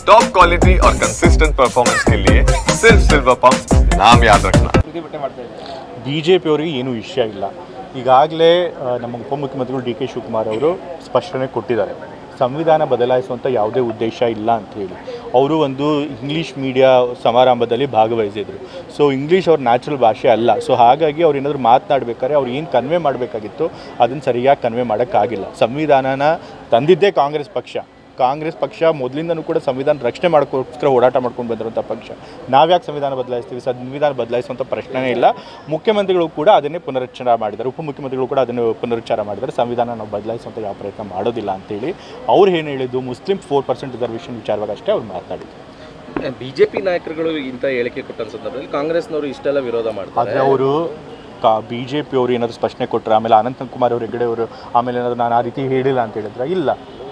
Top quality और consistent performance के लिए सिर्फ सिल्वर पंप नाम याद रखना। ಬಿಜೆಪಿ ಅವರಿಗೆ ಏನು ವಿಷಯ ಇಲ್ಲ. ಈಗಾಗಲೇ ನಮ್ಮ ಉಪಮುಖ್ಯಮಂತ್ರಿಗಳು ಡಿ ಕೆ ಶಿವಕುಮಾರ್ ಅವರು ಸ್ಪಷ್ಟನೆ ಕೊಟ್ಟಿದ್ದಾರೆ, ಸಂವಿಧಾನ ಬದಲಾಯಿಸುವಂಥ ಯಾವುದೇ ಉದ್ದೇಶ ಇಲ್ಲ ಅಂತ ಹೇಳಿ. ಅವರು ಒಂದು ಇಂಗ್ಲೀಷ್ ಮೀಡಿಯಾ ಸಮಾರಂಭದಲ್ಲಿ ಭಾಗವಹಿಸಿದರು. ಸೊ ಇಂಗ್ಲೀಷ್ ಅವ್ರ ನ್ಯಾಚುರಲ್ ಭಾಷೆ ಅಲ್ಲ. ಸೊ ಹಾಗಾಗಿ ಅವ್ರು ಏನಾದರೂ ಮಾತನಾಡಬೇಕಾದ್ರೆ ಅವ್ರು ಏನು ಕನ್ವೆ ಮಾಡಬೇಕಾಗಿತ್ತು ಅದನ್ನು ಸರಿಯಾಗಿ ಕನ್ವೆ ಮಾಡೋಕ್ಕಾಗಿಲ್ಲ. ಸಂವಿಧಾನನ ತಂದಿದ್ದೇ ಕಾಂಗ್ರೆಸ್ ಪಕ್ಷ ಮೊದಲಿಂದನೂ ಕೂಡ ಸಂವಿಧಾನ ರಕ್ಷಣೆ ಮಾಡೋಕ್ಕೋಸ್ಕರ ಹೋರಾಟ ಮಾಡ್ಕೊಂಡು ಬಂದಿರುವಂಥ ಪಕ್ಷ. ನಾವ್ಯಾಕೆ ಸಂವಿಧಾನ ಬದಲಾಯಿಸ್ತೀವಿ? ಸಂವಿಧಾನ ಬದಲಾಯಿಸುವಂಥ ಪ್ರಶ್ನೆನೇ ಇಲ್ಲ. ಮುಖ್ಯಮಂತ್ರಿಗಳು ಕೂಡ ಅದನ್ನೇ ಪುನರುಚ್ಚಾರ ಮಾಡಿದ್ದಾರೆ, ಉಪಮುಖ್ಯಮಂತ್ರಿಗಳು ಕೂಡ ಅದನ್ನು ಪುನರುಚ್ಚಾರ ಮಾಡಿದ್ದಾರೆ. ಸಂವಿಧಾನ ನಾವು ಬದಲಾಯಿಸುವಂಥ ಯಾವ ಪ್ರಯತ್ನ ಮಾಡೋದಿಲ್ಲ ಅಂತೇಳಿ ಅವ್ರು ಏನು ಹೇಳಿದ್ದು, ಮುಸ್ಲಿಂ 4% ರಿಸರ್ವೇಷನ್ ವಿಚಾರವಾಗಿ ಅಷ್ಟೇ ಅವ್ರು ಮಾತಾಡಿದ್ರು. ಬಿಜೆಪಿ ನಾಯಕರುಗಳು ಇಂಥ ಹೇಳಿಕೆ ಕೊಟ್ಟ ಸಂದರ್ಭದಲ್ಲಿ ಕಾಂಗ್ರೆಸ್ನವರು ಇಷ್ಟೆಲ್ಲ ವಿರೋಧ ಮಾಡ್ತಾರೆ. ಆದರೆ ಅವರು BJP ಅವರು ಏನಾದರೂ ಸ್ಪಷ್ಟನೆ ಕೊಟ್ಟರೆ, ಆಮೇಲೆ ಅನಂತಕುಮಾರ್ ಅವರು ಹೆಗಡೆ ಅವರು ಆಮೇಲೆ ಏನಾದರೂ ನಾನು ಆ ರೀತಿ ಹೇಳಿಲ್ಲ ಅಂತ ಹೇಳಿದ್ರೆ, ಇಲ್ಲ,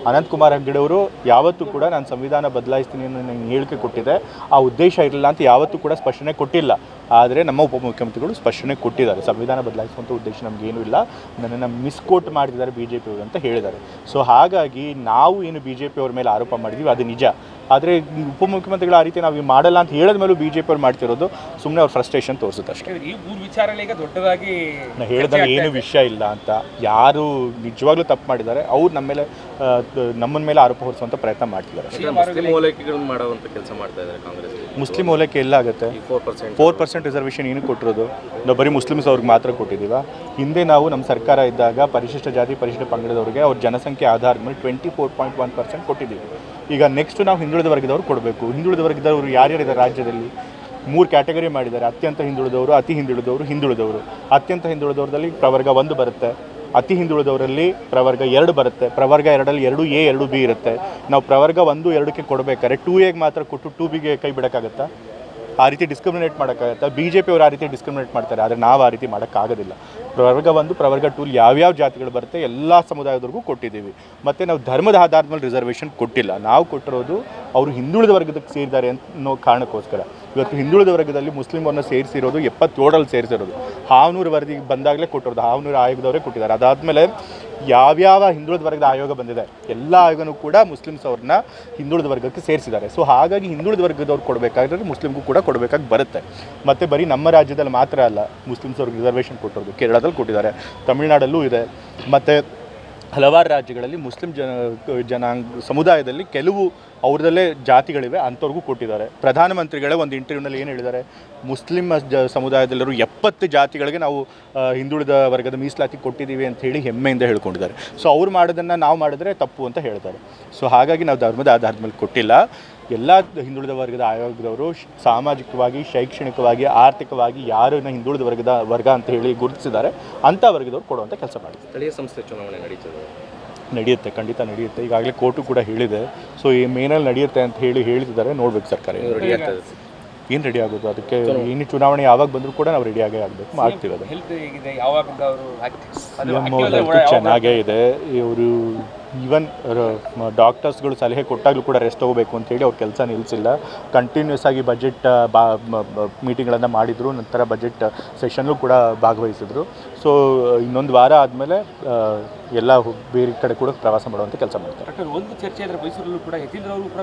ಅನಂತಕುಮಾರ್ ಹೆಗಡೆ ಅವರು ಯಾವತ್ತೂ ಕೂಡ ನಾನು ಸಂವಿಧಾನ ಬದಲಾಯಿಸ್ತೀನಿ ಅನ್ನೋ ನಂಗೆ ಹೇಳಿಕೆ ಕೊಟ್ಟಿದೆ, ಆ ಉದ್ದೇಶ ಇರಲಿಲ್ಲ ಅಂತ ಯಾವತ್ತೂ ಕೂಡ ಸ್ಪಷ್ಟನೆ ಕೊಟ್ಟಿಲ್ಲ. ಆದರೆ ನಮ್ಮ ಉಪಮುಖ್ಯಮಂತ್ರಿಗಳು ಸ್ಪಷ್ಟನೆ ಕೊಟ್ಟಿದ್ದಾರೆ, ಸಂವಿಧಾನ ಬದಲಾಯಿಸುವಂಥ ಉದ್ದೇಶ ನಮಗೇನೂ ಇಲ್ಲ, ನನ್ನನ್ನು ಮಿಸ್ಕೋಟ್ ಮಾಡಿದ್ದಾರೆ BJP ಅವರು ಅಂತ ಹೇಳಿದ್ದಾರೆ. ಸೊ ಹಾಗಾಗಿ ನಾವು ಏನು BJP ಅವ್ರ ಮೇಲೆ ಆರೋಪ ಮಾಡಿದ್ದೀವಿ ಅದು ನಿಜ. ಆದರೆ ಉಪಮುಖ್ಯಮಂತ್ರಿಗಳು ಆ ರೀತಿ ನಾವು ಮಾಡಲ್ಲ ಅಂತ ಹೇಳಿದ ಮೇಲೂ BJP ಅವ್ರು ಮಾಡ್ತಿರೋದು ಸುಮ್ಮನೆ ಅವ್ರ ಫ್ರಸ್ಟ್ರೇಷನ್ ತೋರಿಸುತ್ತೆ ಅಷ್ಟೇ. ಈ ವಿಚಾರಗಳು ಈಗ ದೊಡ್ಡದಾಗಿ ನಾನು ಹೇಳಿದಾಗ ಏನು ವಿಷಯ ಇಲ್ಲ ಅಂತ, ಯಾರು ನಿಜವಾಗ್ಲೂ ತಪ್ಪು ಮಾಡಿದ್ದಾರೆ ಅವ್ರು ನಮ್ಮನ ಮೇಲೆ ಆರೋಪ ಹೊರಿಸುವಂಥ ಪ್ರಯತ್ನ ಮಾಡ್ತಿದ್ದಾರೆ. ಮುಸ್ಲಿಂ ಓಲೈಕೆಗಳನ್ನು ಮಾಡುವಂಥ ಕೆಲಸ ಮಾಡ್ತಾ ಇದ್ದಾರೆ ಕಾಂಗ್ರೆಸ್. ಮುಸ್ಲಿಂ ಓಲೈಕೆ ಎಲ್ಲ ಆಗುತ್ತೆ? 4% ರಿಸರ್ವೇಷನ್ ಏನು ಕೊಟ್ಟಿರೋದು? ನಾವು ಬರೀ ಮುಸ್ಲಿಮ್ಸ್ ಅವ್ರಿಗೆ ಮಾತ್ರ ಕೊಟ್ಟಿದ್ದೀವ? ಹಿಂದೆ ನಾವು ನಮ್ಮ ಸರ್ಕಾರ ಇದ್ದಾಗ ಪರಿಶಿಷ್ಟ ಜಾತಿ ಪರಿಶಿಷ್ಟ ಪಂಗಡದವ್ರಿಗೆ ಅವ್ರ ಜನಸಂಖ್ಯೆ ಆಧಾರದ ಮೇಲೆ 24.1% ಕೊಟ್ಟಿದ್ದೀವಿ. ಈಗ ನೆಕ್ಸ್ಟ್ ನಾವು ಹಿಂದುಳಿದ ವರ್ಗದವ್ರು ಕೊಡಬೇಕು. ಹಿಂದುಳಿದ ವರ್ಗದವರು ಯಾರ್ಯಾರಿದ್ದಾರೆ ರಾಜ್ಯದಲ್ಲಿ? 3 ಕ್ಯಾಟಗರಿ ಮಾಡಿದ್ದಾರೆ, ಅತ್ಯಂತ ಹಿಂದುಳಿದವರು, ಅತಿ ಹಿಂದುಳಿದವರು, ಹಿಂದುಳಿದವರು. ಅತ್ಯಂತ ಹಿಂದುಳಿದವರಲ್ಲಿ ಪ್ರವರ್ಗ 1 ಬರುತ್ತೆ, ಅತಿ ಹಿಂದುಳಿದವರಲ್ಲಿ ಪ್ರವರ್ಗ 2 ಬರುತ್ತೆ, ಪ್ರವರ್ಗ 2ರಲ್ಲಿ 2A 2B ಇರುತ್ತೆ. ನಾವು ಪ್ರವರ್ಗ 1, 2ಕ್ಕೆ ಕೊಡಬೇಕಾದ್ರೆ 2Aಗೆ ಮಾತ್ರ ಕೊಟ್ಟು 2Bಗೆ ಕೈ ಬಿಡೋಕ್ಕಾಗತ್ತಾ? ಆ ರೀತಿ ಡಿಸ್ಕ್ರಿಮಿನೇಟ್ ಮಾಡೋಕ್ಕಾಗತ್ತಾ? BJP ಅವರು ಆ ರೀತಿ ಡಿಸ್ಕ್ರಿಮಿನೇಟ್ ಮಾಡ್ತಾರೆ, ಆದರೆ ನಾವು ಆ ರೀತಿ ಮಾಡೋಕ್ಕಾಗೋದಿಲ್ಲ. ಪ್ರವರ್ಗ 1, ಪ್ರವರ್ಗ 2 ಯಾವ್ಯಾವ ಜಾತಿಗಳು ಬರುತ್ತೆ ಎಲ್ಲ ಸಮುದಾಯದವ್ರಿಗೂ ಕೊಟ್ಟಿದ್ದೀವಿ. ಮತ್ತು ನಾವು ಧರ್ಮದ ಆಧಾರದ ಮೇಲೆ ರಿಸರ್ವೇಷನ್ ಕೊಟ್ಟಿಲ್ಲ, ನಾವು ಕೊಟ್ಟಿರೋದು ಅವರು ಹಿಂದುಳಿದ ವರ್ಗದಕ್ಕೆ ಸೇರಿದ್ದಾರೆ ಅನ್ನೋ ಕಾರಣಕ್ಕೋಸ್ಕರ. ಇವತ್ತು ಹಿಂದುಳಿದ ವರ್ಗದಲ್ಲಿ ಮುಸ್ಲಿಮರನ್ನ ಸೇರಿಸಿರೋದು 77ರಲ್ಲಿ ಸೇರಿಸಿರೋದು, ಹಾವನೂರು ವರದಿಗೆ ಬಂದಾಗಲೇ ಕೊಟ್ಟಿರೋದು, ಹಾವನೂರು ಆಯೋಗದವರೇ ಕೊಟ್ಟಿದ್ದಾರೆ. ಅದಾದಮೇಲೆ ಯಾವ್ಯಾವ ಹಿಂದುಳಿದ ವರ್ಗದ ಆಯೋಗ ಬಂದಿದೆ ಎಲ್ಲ ಆಯೋಗನೂ ಕೂಡ ಮುಸ್ಲಿಮ್ಸ್ ಅವ್ರನ್ನ ಹಿಂದುಳಿದ ವರ್ಗಕ್ಕೆ ಸೇರಿಸಿದ್ದಾರೆ. ಸೊ ಹಾಗಾಗಿ ಹಿಂದುಳಿದ ವರ್ಗದವ್ರು ಕೊಡಬೇಕಾದ್ರೆ ಮುಸ್ಲಿಮ್ಗೂ ಕೂಡ ಕೊಡಬೇಕಾಗಿ ಬರುತ್ತೆ. ಮತ್ತು ಬರೀ ನಮ್ಮ ರಾಜ್ಯದಲ್ಲಿ ಮಾತ್ರ ಅಲ್ಲ ಮುಸ್ಲಿಮ್ಸ್ ಅವ್ರಿಗೆ ರಿಸರ್ವೇಷನ್ ಕೊಟ್ಟಿರೋದು, ಕೇರಳದಲ್ಲಿ ಕೊಟ್ಟಿದ್ದಾರೆ, ತಮಿಳುನಾಡಲ್ಲೂ ಇದೆ, ಮತ್ತು ಹಲವಾರು ರಾಜ್ಯಗಳಲ್ಲಿ ಮುಸ್ಲಿಂ ಜನಾಂಗ ಸಮುದಾಯದಲ್ಲಿ ಕೆಲವು ಅವ್ರದಲ್ಲೇ ಜಾತಿಗಳಿವೆ, ಅಂಥವ್ರಿಗೂ ಕೊಟ್ಟಿದ್ದಾರೆ. ಪ್ರಧಾನಮಂತ್ರಿಗಳೇ ಒಂದು ಇಂಟರ್ವ್ಯೂನಲ್ಲಿ ಏನು ಹೇಳಿದ್ದಾರೆ, ಮುಸ್ಲಿಂ ಸಮುದಾಯದಲ್ಲಿರೋ 70 ಜಾತಿಗಳಿಗೆ ನಾವು ಹಿಂದುಳಿದ ವರ್ಗದ ಮೀಸಲಾತಿ ಕೊಟ್ಟಿದ್ದೀವಿ ಅಂತ ಹೇಳಿ ಹೆಮ್ಮೆಯಿಂದ ಹೇಳ್ಕೊಂಡಿದ್ದಾರೆ. ಸೊ ಅವ್ರು ಮಾಡೋದನ್ನು ನಾವು ಮಾಡಿದ್ರೆ ತಪ್ಪು ಅಂತ ಹೇಳ್ತಾರೆ. ಸೊ ಹಾಗಾಗಿ ನಾವು ಧರ್ಮದ ಆಧಾರದ ಮೇಲೆ ಕೊಟ್ಟಿಲ್ಲ. ಎಲ್ಲ ಹಿಂದುಳಿದ ವರ್ಗದ ಆಯೋಗದವರು ಸಾಮಾಜಿಕವಾಗಿ, ಶೈಕ್ಷಣಿಕವಾಗಿ, ಆರ್ಥಿಕವಾಗಿ ಯಾರನ್ನ ಹಿಂದುಳಿದ ವರ್ಗ ಅಂತ ಹೇಳಿ ಗುರುತಿಸಿದ್ದಾರೆ ಅಂಥ ವರ್ಗದವ್ರು ಕೊಡುವಂಥ ಕೆಲಸ ಮಾಡಿದ್ದಾರೆ. ಸ್ಥಳೀಯ ಸಂಸ್ಥೆ ಚುನಾವಣೆ ನಡೆಯುತ್ತೆ, ಖಂಡಿತ ನಡೆಯುತ್ತೆ. ಈಗಾಗಲೇ ಕೋರ್ಟು ಕೂಡ ಹೇಳಿದೆ. ಸೊ ಈ ಮೇನಲ್ಲಿ ನಡೆಯುತ್ತೆ ಅಂತ ಹೇಳ್ತಿದ್ದಾರೆ. ನೋಡ್ಬೇಕು ಸರ್ಕಾರ ಏನು ರೆಡಿ ಆಗೋದು, ಅದಕ್ಕೆ ಏನು ಚುನಾವಣೆ ಯಾವಾಗ ಬಂದರೂ ಕೂಡ ನಾವು ರೆಡಿಯಾಗೇ ಆಗಬೇಕು, ಮಾಡ್ತೀವಿ. ಅದು ಚೆನ್ನಾಗೇ ಇದೆ. ಇವರು ಈವನ್ ಡಾಕ್ಟರ್ಸ್ಗಳು ಸಲಹೆ ಕೊಟ್ಟಾಗಲೂ ಕೂಡ ರೆಸ್ಟ್ ತೊಗೋಬೇಕು ಅಂತೇಳಿ ಅವ್ರ ಕೆಲಸ ನಿಲ್ಲಿಸಿಲ್ಲ. ಕಂಟಿನ್ಯೂಸ್ ಆಗಿ ಬಜೆಟ್ ಮೀಟಿಂಗ್ಗಳನ್ನು ಮಾಡಿದರು, ನಂತರ ಬಜೆಟ್ ಸೆಷನ್ಲೂ ಕೂಡ ಭಾಗವಹಿಸಿದ್ರು. ಸೊ ಇನ್ನೊಂದು ವಾರ ಆದಮೇಲೆ ಎಲ್ಲ ಬೇರೆ ಕಡೆ ಕೂಡ ಪ್ರವಾಸ ಮಾಡುವಂಥ ಕೆಲಸ ಮಾಡ್ತಾರೆ. ಒಂದು ಚರ್ಚೆ ಆದರೆ ಮೈಸೂರಲ್ಲೂ ಕೂಡ ಯತೀಂದ್ರ ಅವರು ಕೂಡ